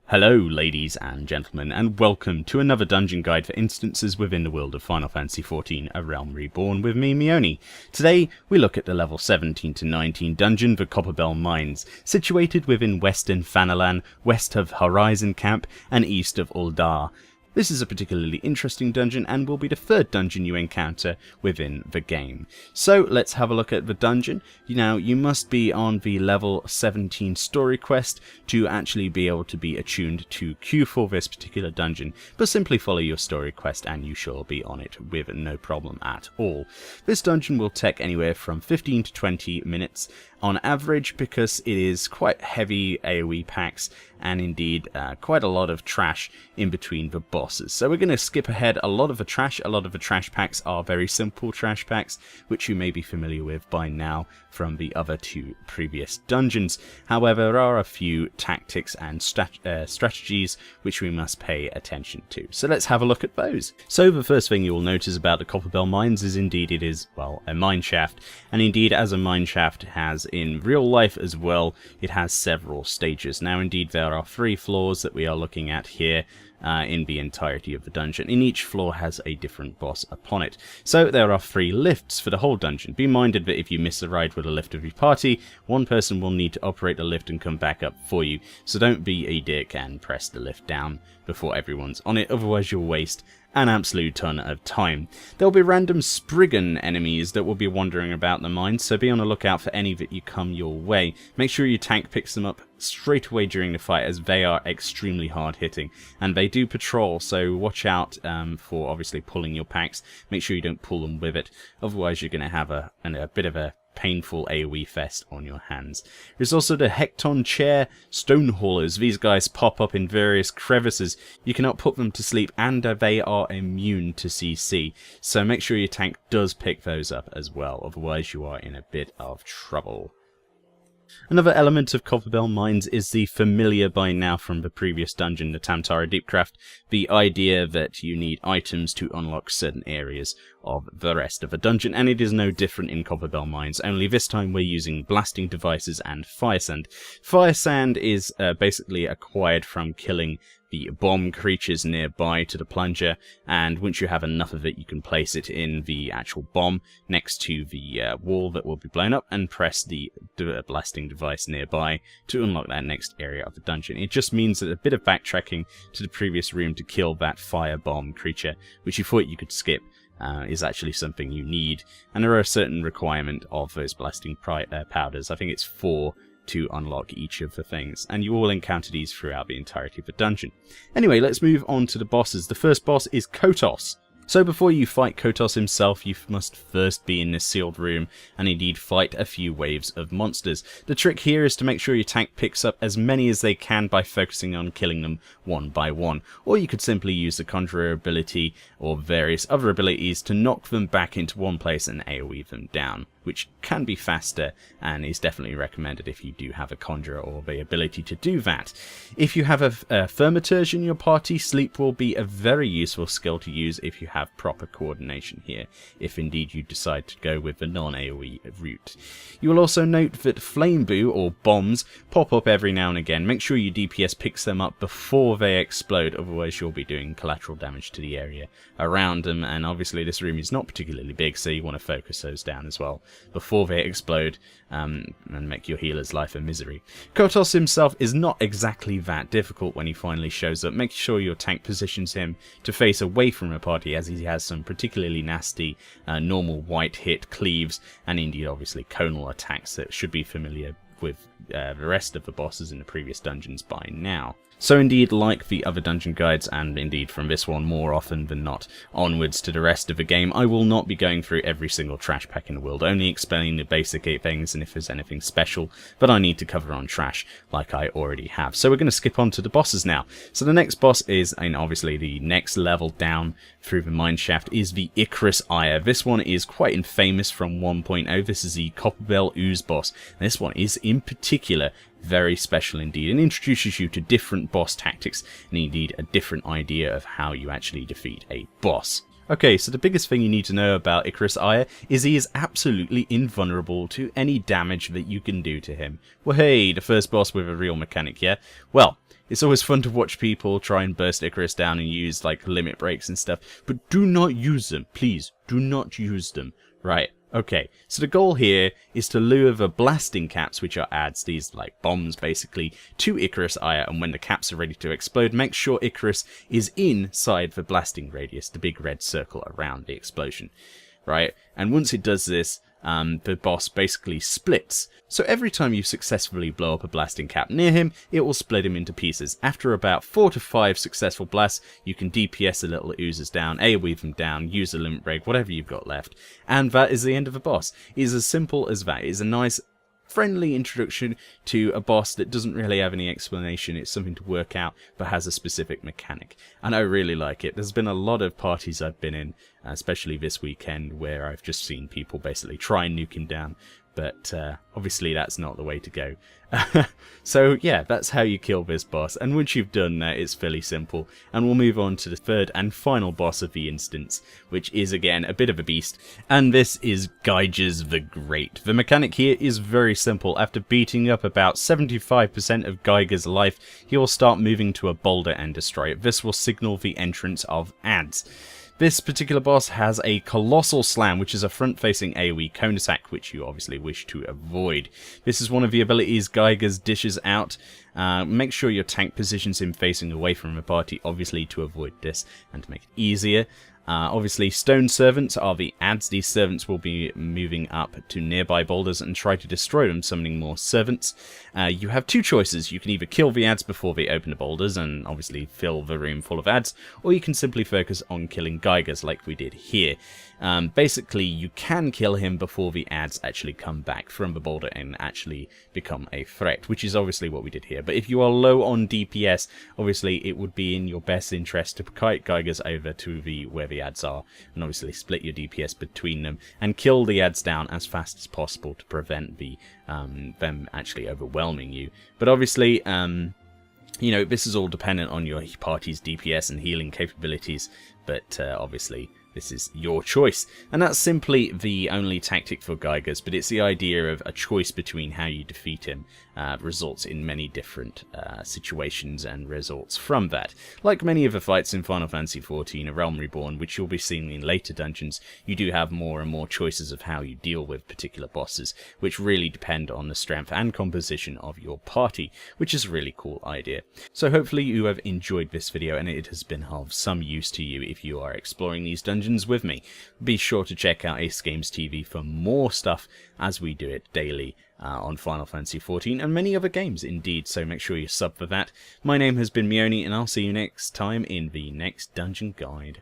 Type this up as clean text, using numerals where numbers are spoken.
Hello ladies and gentlemen, and welcome to another dungeon guide for instances within the world of Final Fantasy XIV A Realm Reborn with me, Meoni. Today we look at the level 17 to 19 dungeon, the CopperBell Mines, situated within western Fanalan, west of Horizon Camp and east of Uldar. This is a particularly interesting dungeon and will be the third dungeon you encounter within the game. So let's have a look at the dungeon. Now you must be on the level 17 story quest to actually be able to be attuned to queue for this particular dungeon, but simply follow your story quest and you shall be on it with no problem at all. This dungeon will take anywhere from 15 to 20 minutes on average because it is quite heavy AoE packs and indeed quite a lot of trash in between the bosses. So we're going to skip ahead a lot of the trash. A lot of the trash packs are very simple trash packs, which you may be familiar with by now from the other two previous dungeons. However, there are a few tactics and strategies which we must pay attention to. So let's have a look at those. So the first thing you will notice about the CopperBell Mines is indeed it is, well, a mine shaft. And indeed, as a mine shaft has in real life as well, it has several stages. Now indeed there are 3 floors that we are looking at here in the entirety of the dungeon. In each floor has a different boss upon it. So there are 3 lifts for the whole dungeon. Be minded that if you miss a ride with a lift of your party, one person will need to operate the lift and come back up for you. So don't be a dick and press the lift down before everyone's on it, otherwise you'll waste an absolute ton of time. There will be random Spriggan enemies that will be wandering about the mine, so be on the lookout for any that you come your way. Make sure your tank picks them up straight away during the fight, as they are extremely hard hitting and they do patrol, so watch out for obviously pulling your packs. Make sure you don't pull them with it, otherwise you're going to have a bit of a painful AoE fest on your hands. There's also the Hecton Chair Stone Haulers. These guys pop up in various crevices. You cannot put them to sleep and they are immune to CC, so make sure your tank does pick those up as well, otherwise you are in a bit of trouble. Another element of CopperBell Mines is the familiar by now from the previous dungeon, the Tamtara Deepcraft, the idea that you need items to unlock certain areas of the rest of the dungeon, and it is no different in CopperBell Mines, only this time we're using blasting devices and fire sand. Fire sand is basically acquired from killing the bomb creatures nearby to the plunger, and once you have enough of it you can place it in the actual bomb next to the wall that will be blown up and press the blasting device nearby to unlock that next area of the dungeon. It just means that a bit of backtracking to the previous room to kill that fire bomb creature, which you thought you could skip, is actually something you need, and there are a certain requirement of those blasting powders. I think it's 4 to unlock each of the things, and you will encounter these throughout the entirety of the dungeon. Anyway, let's move on to the bosses. The first boss is Kotos. So before you fight Kotos himself, you must first be in this sealed room and indeed fight a few waves of monsters. The trick here is to make sure your tank picks up as many as they can by focusing on killing them one by one, or you could simply use the Conjurer ability or various other abilities to knock them back into one place and AoE them down, which can be faster and is definitely recommended if you do have a Conjurer or the ability to do that. If you have a Thaumaturge in your party, Sleep will be a very useful skill to use if you have proper coordination here, if indeed you decide to go with the non-AoE route. You will also note that Flame Boo, or bombs, pop up every now and again. Make sure your DPS picks them up before they explode, otherwise you'll be doing collateral damage to the area around them, and obviously this room is not particularly big, so you want to focus those down as well before they explode and make your healer's life a misery. Kotos himself is not exactly that difficult when he finally shows up. Make sure your tank positions him to face away from a party, as he has some particularly nasty normal white hit cleaves and indeed obviously conal attacks that should be familiar with the rest of the bosses in the previous dungeons by now. So indeed, like the other dungeon guides, and indeed from this one more often than not onwards to the rest of the game, I will not be going through every single trash pack in the world, only explaining the basic things and if there's anything special that I need to cover on trash, like I already have. So we're going to skip on to the bosses now. So the next boss is, and obviously the next level down through the mineshaft, is the Icarus Ire. This one is quite infamous from 1.0. This is the CopperBell Ooze boss. And this one is in particular very special indeed, and introduces you to different boss tactics and indeed a different idea of how you actually defeat a boss. Okay, so the biggest thing you need to know about Icarus Ire is he is absolutely invulnerable to any damage that you can do to him. Well, hey, the first boss with a real mechanic, yeah? Well, It's always fun to watch people try and burst Icarus down and use like limit breaks and stuff, but do not use them, please. Do not use them. Right, okay, so the goal here is to lure the blasting caps, which are adds, these like bombs basically, to Icarus Ire, and when the caps are ready to explode, make sure Icarus is inside the blasting radius, the big red circle around the explosion, right? And once it does this, the boss basically splits. So every time you successfully blow up a blasting cap near him, it will split him into pieces. After about 4 to 5 successful blasts, you can DPS the little oozers down, AoE them down, use a limit break, whatever you've got left. And that is the end of the boss. It is as simple as that. It is a nice, friendly introduction to a boss that doesn't really have any explanation. It's something to work out, but has a specific mechanic. And I really like it. There's been a lot of parties I've been in, especially this weekend, where I've just seen people basically try and nuke him down. But obviously that's not the way to go. So yeah, that's how you kill this boss. And once you've done that, it's fairly simple. And we'll move on to the third and final boss of the instance, which is again a bit of a beast. And this is Gyges the Great. The mechanic here is very simple. After beating up about 75% of Gyges' life, he will start moving to a boulder and destroy it. This will signal the entrance of adds. This particular boss has a Colossal Slam, which is a front-facing AoE cone attack, which you obviously wish to avoid. This is one of the abilities Gyges dishes out. Make sure your tank positions him facing away from the party, obviously to avoid this and to make it easier. Obviously, stone servants are the adds. These servants will be moving up to nearby boulders and try to destroy them, summoning more servants. You have two choices. You can either kill the adds before they open the boulders and obviously fill the room full of adds, or you can simply focus on killing Gyges like we did here. Basically, you can kill him before the adds actually come back from the boulder and actually become a threat, which is obviously what we did here. But if you are low on DPS, obviously it would be in your best interest to kite Gyges over to where the adds are, and obviously split your DPS between them and kill the adds down as fast as possible to prevent them actually overwhelming you. But obviously, you know, this is all dependent on your party's DPS and healing capabilities, but obviously this is your choice. And that's simply the only tactic for Gyges, but it's the idea of a choice between how you defeat him results in many different situations and results from that. Like many of the fights in Final Fantasy XIV, A Realm Reborn, which you'll be seeing in later dungeons, you do have more and more choices of how you deal with particular bosses, which really depend on the strength and composition of your party, which is a really cool idea. So hopefully you have enjoyed this video and it has been of some use to you if you are exploring these dungeons with me. Be sure to check out AceGamesTV for more stuff as we do it daily on Final Fantasy XIV and many other games indeed, so make sure you sub for that. My name has been Meoni and I'll see you next time in the next dungeon guide.